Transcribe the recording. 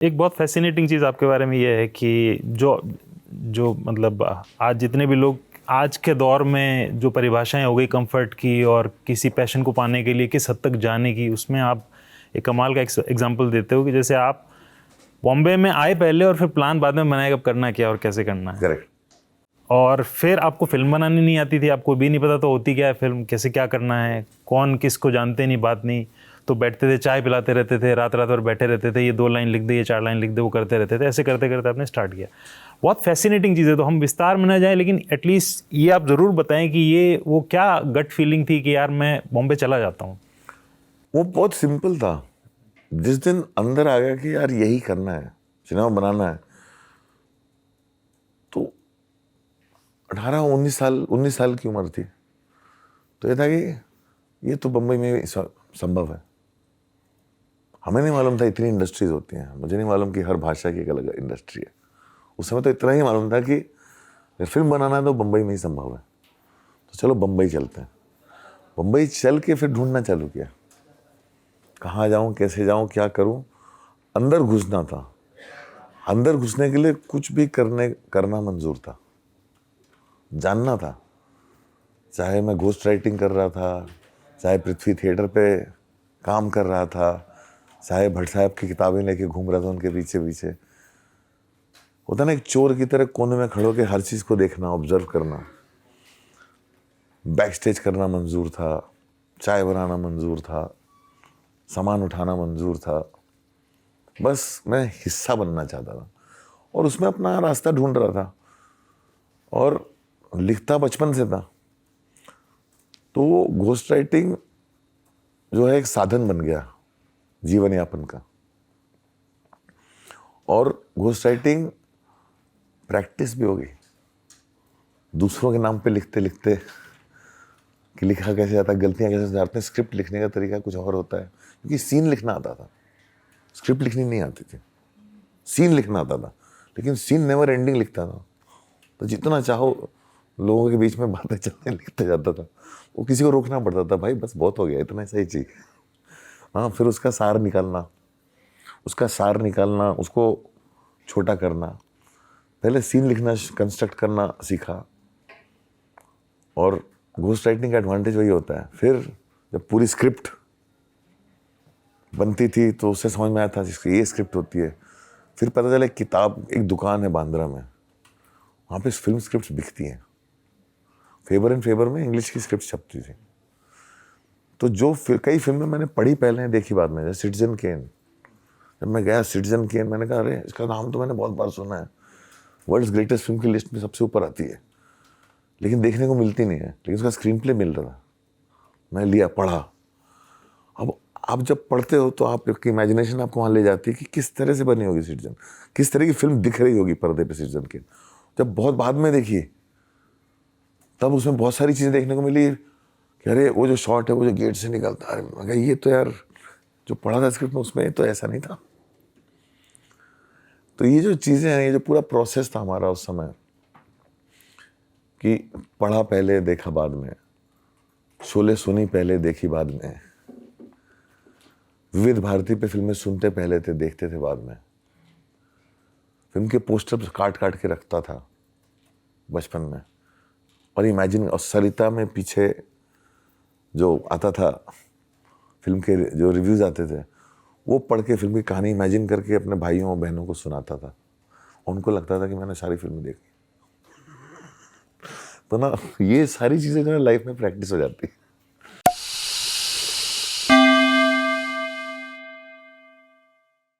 एक बहुत फैसिनेटिंग चीज़ आपके बारे में ये है कि जो जो मतलब आज जितने भी लोग आज के दौर में जो परिभाषाएं हो गई कंफर्ट की और किसी पैशन को पाने के लिए किस हद तक जाने की, उसमें आप एक कमाल का एग्जांपल देते हो कि जैसे आप बॉम्बे में आए पहले और फिर प्लान बाद में बनाए कब करना क्या और कैसे करना है। करेक्ट। और फिर आपको फिल्म बनानी नहीं आती थी, आपको भी नहीं पता तो होती क्या है फिल्म, कैसे क्या करना है, कौन किसको जानते नहीं, बात नहीं। तो बैठते थे, चाय पिलाते रहते थे, रात रात भर बैठे रहते थे, ये 2 लाइन लिख दे, ये 4 लाइन लिख दे, वो करते रहते थे। ऐसे करते करते आपने स्टार्ट किया। बहुत फैसिनेटिंग चीज़ है, तो हम विस्तार में ना जाएं, लेकिन एटलीस्ट ये आप ज़रूर बताएं कि ये वो क्या गट फीलिंग थी कि यार मैं बॉम्बे चला जाता हूँ। वो बहुत सिंपल था। जिस दिन अंदर आ गया कि यार यही करना है, सिनेमा बनाना है, तो 19 साल की उम्र थी, तो ये था कि ये तो बम्बई में संभव है। हमें नहीं मालूम था इतनी इंडस्ट्रीज होती हैं, मुझे नहीं मालूम कि हर भाषा की एक अलग इंडस्ट्री है। उस समय तो इतना ही मालूम था कि अगर फिल्म बनाना है तो बम्बई में ही संभव है, तो चलो बम्बई चलते हैं। बम्बई चल के फिर ढूंढना चालू किया, कहाँ जाऊँ, कैसे जाऊँ, क्या करूँ। अंदर घुसना था। अंदर घुसने के लिए कुछ भी करना मंजूर था, जानना था। चाहे मैं घोस्ट राइटिंग कर रहा था, चाहे पृथ्वी थिएटर पे काम कर रहा था, चाहे भट्ट साहब की किताबें लेके घूम रहा था उनके पीछे पीछे। होता ना एक चोर की तरह कोने में खड़ो के हर चीज़ को देखना, ऑब्जर्व करना। बैक स्टेज करना मंजूर था, चाय बनाना मंजूर था, सामान उठाना मंजूर था। बस मैं हिस्सा बनना चाहता था और उसमें अपना रास्ता ढूंढ रहा था। और लिखता बचपन से था, तो घोस्ट राइटिंग जो है एक साधन बन गया जीवन यापन का। और घोस्ट राइटिंग प्रैक्टिस भी हो गई, दूसरों के नाम पे लिखते लिखते कि लिखा कैसे जाता है, गलतियां कैसे जाते हैं। स्क्रिप्ट लिखने का तरीका कुछ और होता है, क्योंकि सीन लिखना आता था, स्क्रिप्ट लिखनी नहीं आती थी। सीन लिखना आता था, लेकिन सीन नेवर एंडिंग लिखता था। तो जितना चाहो लोगों के बीच में बातें चलने लिखते जाता था। वो किसी को रोकना पड़ता था, भाई बस बहुत हो गया, इतना ऐसा ही चाहिए। हाँ, फिर उसका सार निकालना, उसको छोटा करना। पहले सीन लिखना, कंस्ट्रक्ट करना सीखा। और घोस्ट राइटिंग का एडवांटेज वही होता है, फिर जब पूरी स्क्रिप्ट बनती थी तो उससे समझ में आया था जिसकी ये स्क्रिप्ट होती है। फिर पता चला किताब, एक दुकान है बांद्रा में, वहाँ पे फिल्म स्क्रिप्ट बिकती हैं। फेवर एंड फेवर में इंग्लिश की स्क्रिप्ट छपती थी। तो जो कई फिल्में मैंने पढ़ी पहले, देखी बाद में, जैसे सिटीजन केन। जब मैं गया सिटीजन केन, मैंने कहा अरे इसका नाम तो मैंने बहुत बार सुना है, वर्ल्ड्स ग्रेटेस्ट फिल्म की लिस्ट में सबसे ऊपर आती है, लेकिन देखने को मिलती नहीं है। लेकिन उसका स्क्रीन प्ले मिल रहा था, मैं लिया, पढ़ा। अब आप जब पढ़ते हो तो आपकी इमेजिनेशन आपको वहाँ ले जाती है कि किस तरह से बनी होगी सिटीजन, किस तरह की फिल्म दिख रही होगी पर्दे पे सिटीजन केन। जब बहुत बाद में देखी तब उसमें बहुत सारी चीज़ें देखने को मिली कि अरे वो जो शॉट है, वो जो गेट से निकलता है, मगर ये तो यार जो पढ़ा था स्क्रिप्ट में उसमें तो ऐसा नहीं था। तो ये जो चीज़ें हैं, ये जो पूरा प्रोसेस था हमारा उस समय, कि पढ़ा पहले देखा बाद में, शोले सुनी पहले देखी बाद में, विविध भारती पे फिल्में सुनते पहले थे, देखते थे बाद में, फिल्म के पोस्टर काट काट के रखता था बचपन में। और इमेजिन, और सरिता में पीछे जो आता था, फिल्म के जो रिव्यूज़ आते थे, वो पढ़ के फिल्म की कहानी इमेजिन करके अपने भाइयों और बहनों को सुनाता था। उनको लगता था कि मैंने सारी फिल्म देखी। तो ना ये सारी चीज़ें जो है लाइफ में प्रैक्टिस हो जाती है।